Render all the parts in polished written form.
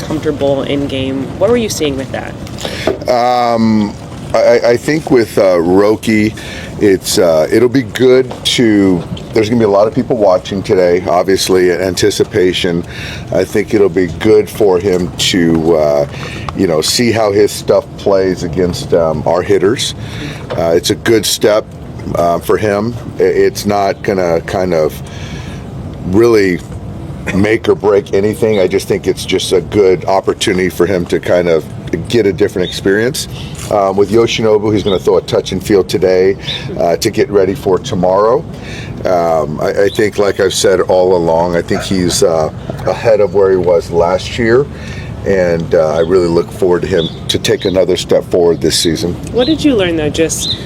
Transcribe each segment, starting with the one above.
comfortable in game. What were you seeing with that? I think with Roki, it'll be good to. There's going to be a lot of people watching today, obviously, in anticipation. I think it'll be good for him to, see how his stuff plays against our hitters. It's a good step for him. It's not going to kind of really make or break anything. I just think it's just a good opportunity for him to kind of get a different experience. With Yoshinobu, he's going to throw a touch and feel today to get ready for tomorrow. I think, like I've said all along, I think he's ahead of where he was last year, and I really look forward to him to take another step forward this season. What did you learn, though, just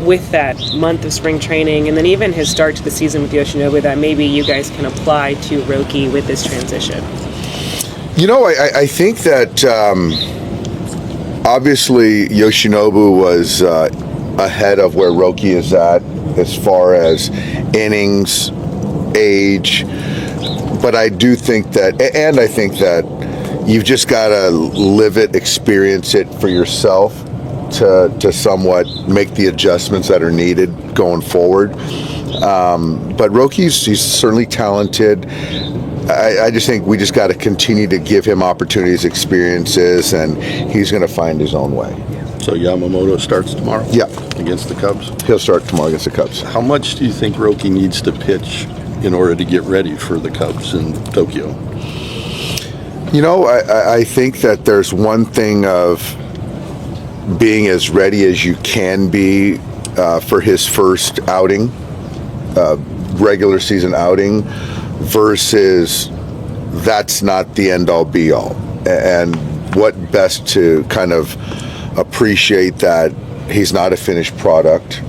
with that month of spring training and then even his start to the season with Yoshinobu that maybe you guys can apply to Roki with this transition? I think that obviously Yoshinobu was ahead of where Roki is at as far as innings, age, but I do think that, and I think that you've just got to live it, experience it for yourself to somewhat make the adjustments that are needed going forward. But Roki's certainly talented. I just think we just got to continue to give him opportunities, experiences, and he's going to find his own way. So Yamamoto starts tomorrow? Yeah. Against the Cubs? He'll start tomorrow against the Cubs. How much do you think Roki needs to pitch in order to get ready for the Cubs in Tokyo? I think that there's one thing of being as ready as you can be for his first outing, regular season outing, versus that's not the end-all be-all. And what best to kind of appreciate that he's not a finished product.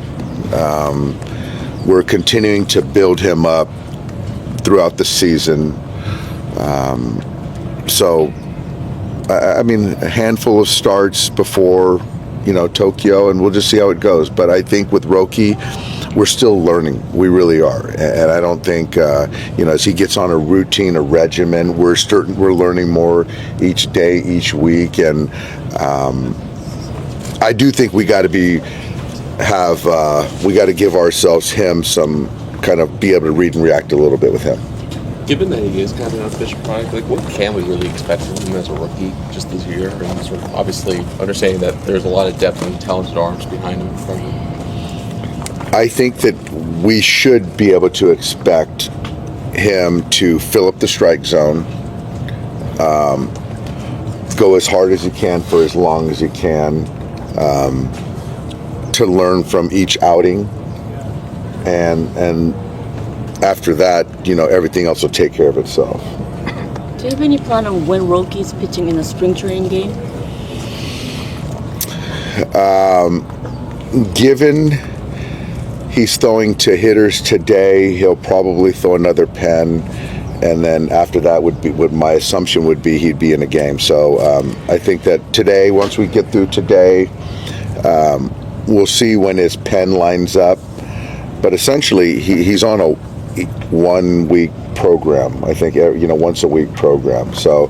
We're continuing to build him up throughout the season. So, I mean, a handful of starts before, Tokyo, and we'll just see how it goes. But I think with Roki, we're still learning. We really are. And I don't think, as he gets on a routine, a regimen, we're learning more each day, each week. And I do think we got to give ourselves him some kind of be able to read and react a little bit with him. Given that he is kind of an unofficial product, what can we really expect from him as a rookie just this year? And sort of obviously understanding that there's a lot of depth and talented arms behind him in front of him. I think that we should be able to expect him to fill up the strike zone, go as hard as he can for as long as he can, to learn from each outing, and after that, everything else will take care of itself. Do you have any plan on when Roki's pitching in a spring training game? Given he's throwing to hitters today, he'll probably throw another pen, and then after that would be what my assumption would be, he'd be in a game. So I think that today, once we get through today, we'll see when his pen lines up. But essentially, he's on a 1 week program. I think once a week program. So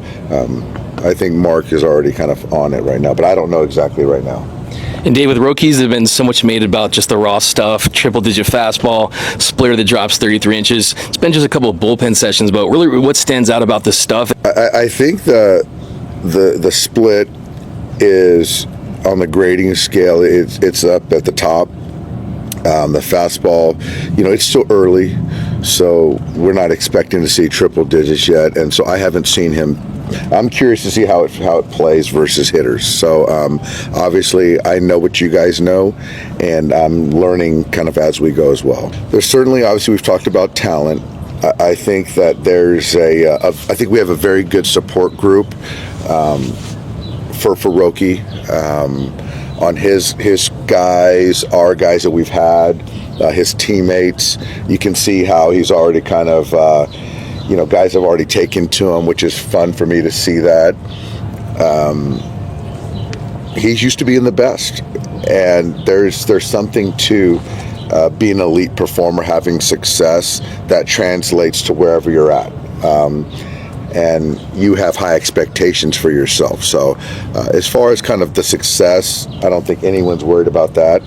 I think Mark is already kind of on it right now, but I don't know exactly right now. And Dave, with Roki's, have been so much made about just the raw stuff, triple-digit fastball, splitter that drops 33 inches. It's been just a couple of bullpen sessions, but really, what stands out about this stuff? I think the split is on the grading scale. It's up at the top. The fastball, it's still early, so we're not expecting to see triple digits yet, and so I haven't seen him. I'm curious to see how it plays versus hitters. So obviously, I know what you guys know, and I'm learning kind of as we go as well. There's certainly, obviously, we've talked about talent. I think that there's I think we have a very good support group for Roki. On his guys, our guys that we've had, his teammates, you can see how he's already kind of, guys have already taken to him, which is fun for me to see that. He's used to being the best, and there's something to being an elite performer, having success that translates to wherever you're at. and you have high expectations for yourself. So as far as kind of the success, I don't think anyone's worried about that.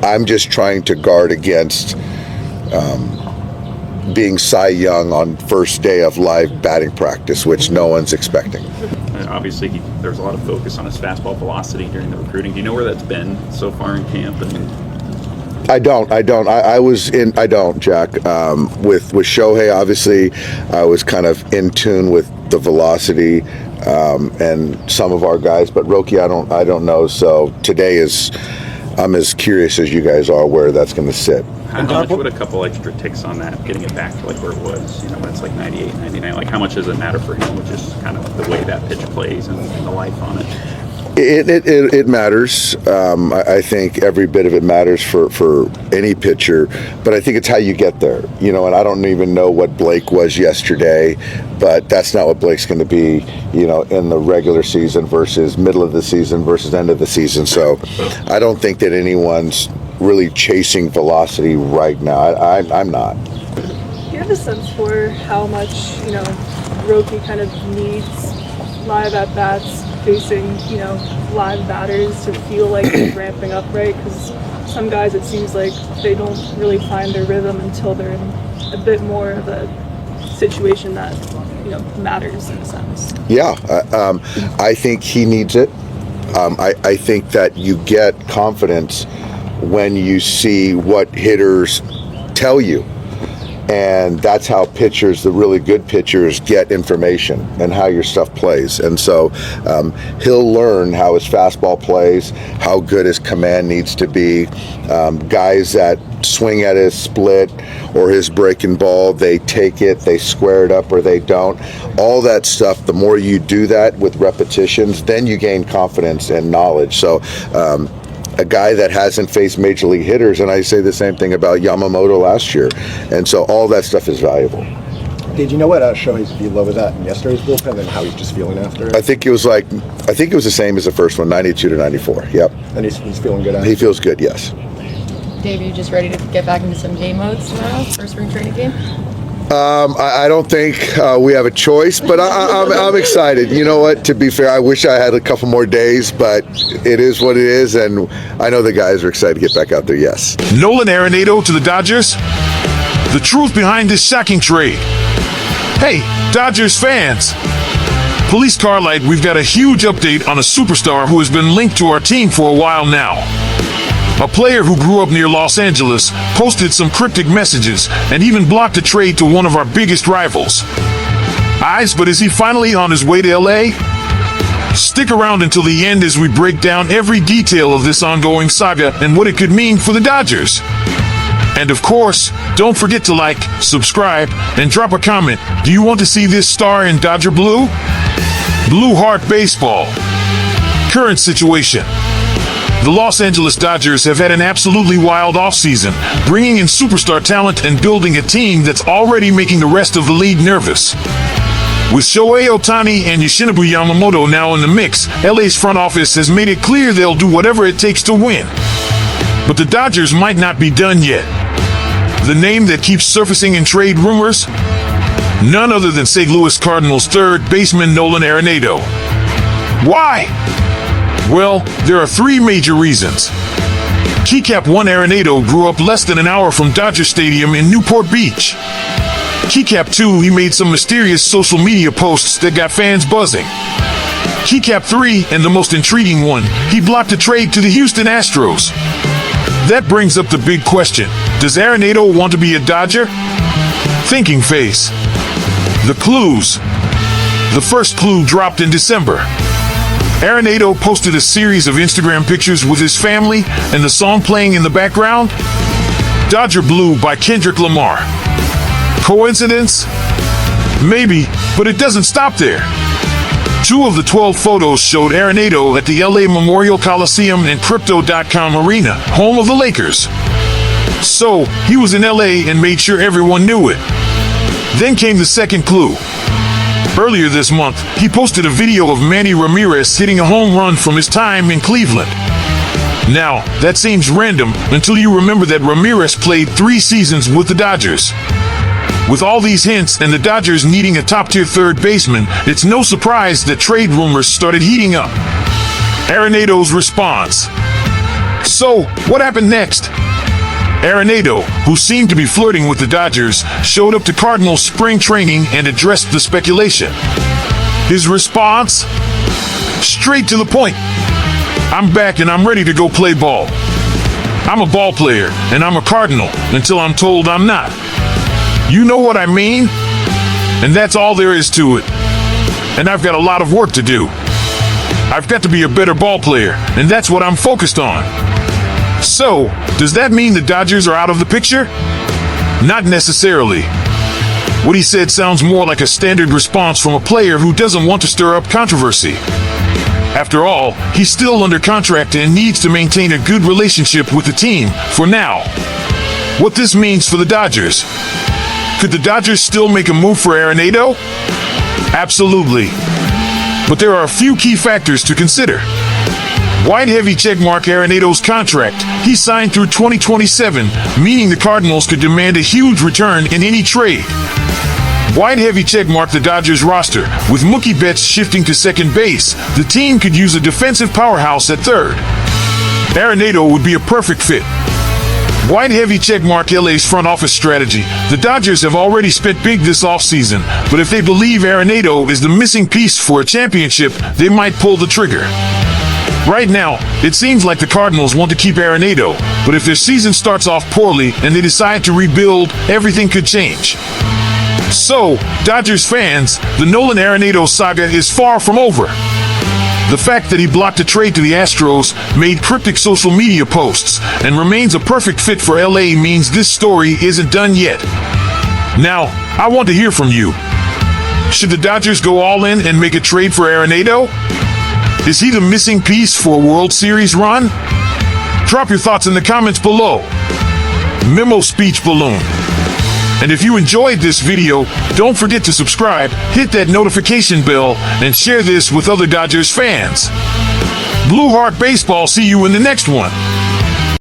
I'm just trying to guard against being Cy Young on first day of live batting practice, which no one's expecting. Obviously, there's a lot of focus on his fastball velocity during the recruiting. Do you know where that's been so far in camp? I don't, Jack. With Shohei, obviously, I was kind of in tune with the velocity and some of our guys, but Roki, I don't know. So today I'm as curious as you guys are where that's going to sit. How much would a couple extra ticks on that, getting it back to like where it was, when it's like 98, 99, like how much does it matter for him, which is kind of the way that pitch plays and the life on it? It matters. I think every bit of it matters for any pitcher, but I think it's how you get there. And I don't even know what Blake was yesterday, but that's not what Blake's going to be, in the regular season versus middle of the season versus end of the season. So I don't think that anyone's really chasing velocity right now. I'm not. Do you have a sense for how much, Roki kind of needs live at-bats facing, live batters to feel like they're ramping up, right? Because some guys, it seems like they don't really find their rhythm until they're in a bit more of a situation that, matters in a sense. Yeah, I think he needs it. I think that you get confidence when you see what hitters tell you. And that's how pitchers, the really good pitchers, get information and how your stuff plays. And so he'll learn how his fastball plays, how good his command needs to be. Guys that swing at his split or his breaking ball, they take it, they square it up, or they don't. All that stuff, the more you do that with repetitions, then you gain confidence and knowledge. So a guy that hasn't faced major league hitters, and I say the same thing about Yamamoto last year, and so all that stuff is valuable. Did you know what Shohei's view was at in yesterday's bullpen and how he's just feeling after it? I think it was the same as the first one, 92 to 94. Yep. And he's feeling good after it? He feels good, yes. Dave, are you just ready to get back into some game modes tomorrow for spring training game? I don't think we have a choice, but I'm excited. You know what? To be fair, I wish I had a couple more days, but it is what it is, and I know the guys are excited to get back out there, yes. Nolan Arenado to the Dodgers? The truth behind this shocking trade. Hey, Dodgers fans! Police Carlight, we've got a huge update on a superstar who has been linked to our team for a while now. A player who grew up near Los Angeles posted some cryptic messages and even blocked a trade to one of our biggest rivals. But is he finally on his way to LA? Stick around until the end as we break down every detail of this ongoing saga and what it could mean for the Dodgers. And of course, don't forget to like, subscribe, and drop a comment. Do you want to see this star in Dodger Blue? Blue Heart Baseball. Current situation. The Los Angeles Dodgers have had an absolutely wild offseason, bringing in superstar talent and building a team that's already making the rest of the league nervous. With Shohei Ohtani and Yoshinobu Yamamoto now in the mix, LA's front office has made it clear they'll do whatever it takes to win. But the Dodgers might not be done yet. The name that keeps surfacing in trade rumors? None other than St. Louis Cardinals third baseman Nolan Arenado. Why? Well, there are three major reasons. Keycap 1 Arenado grew up less than an hour from Dodger Stadium in Newport Beach. Keycap 2, he made some mysterious social media posts that got fans buzzing. Keycap 3, and the most intriguing one, he blocked a trade to the Houston Astros. That brings up the big question. Does Arenado want to be a Dodger? Thinking face. The clues. The first clue dropped in December. Arenado posted a series of Instagram pictures with his family and the song playing in the background. Dodger Blue by Kendrick Lamar. Coincidence? Maybe, but it doesn't stop there. 2 of the 12 photos showed Arenado at the LA Memorial Coliseum and Crypto.com Arena, home of the Lakers. So, he was in LA and made sure everyone knew it. Then came the second clue. Earlier this month, he posted a video of Manny Ramirez hitting a home run from his time in Cleveland. Now, that seems random until you remember that Ramirez played 3 seasons with the Dodgers. With all these hints and the Dodgers needing a top-tier third baseman, it's no surprise that trade rumors started heating up. Arenado's response. So, what happened next? Arenado, who seemed to be flirting with the Dodgers, showed up to Cardinals spring training and addressed the speculation. His response? Straight to the point. I'm back and I'm ready to go play ball. I'm a ball player and I'm a Cardinal until I'm told I'm not. You know what I mean? And that's all there is to it. And I've got a lot of work to do. I've got to be a better ball player, and that's what I'm focused on. So, does that mean the Dodgers are out of the picture? Not necessarily. What he said sounds more like a standard response from a player who doesn't want to stir up controversy. After all, he's still under contract and needs to maintain a good relationship with the team for now. What this means for the Dodgers. Could the Dodgers still make a move for Arenado? Absolutely. But there are a few key factors to consider. Wide heavy checkmark Arenado's contract. He signed through 2027, meaning the Cardinals could demand a huge return in any trade. Wide heavy checkmark the Dodgers roster. With Mookie Betts shifting to second base, the team could use a defensive powerhouse at third. Arenado would be a perfect fit. Wide heavy checkmark LA's front office strategy. The Dodgers have already spent big this offseason, but if they believe Arenado is the missing piece for a championship, they might pull the trigger. Right now, it seems like the Cardinals want to keep Arenado, but if their season starts off poorly and they decide to rebuild, everything could change. So, Dodgers fans, the Nolan Arenado saga is far from over. The fact that he blocked a trade to the Astros, made cryptic social media posts, and remains a perfect fit for LA means this story isn't done yet. Now, I want to hear from you. Should the Dodgers go all in and make a trade for Arenado? Is he the missing piece for a World Series run? Drop your thoughts in the comments below. Memo speech balloon. And if you enjoyed this video, don't forget to subscribe, hit that notification bell, and share this with other Dodgers fans. Blue Heart Baseball, see you in the next one.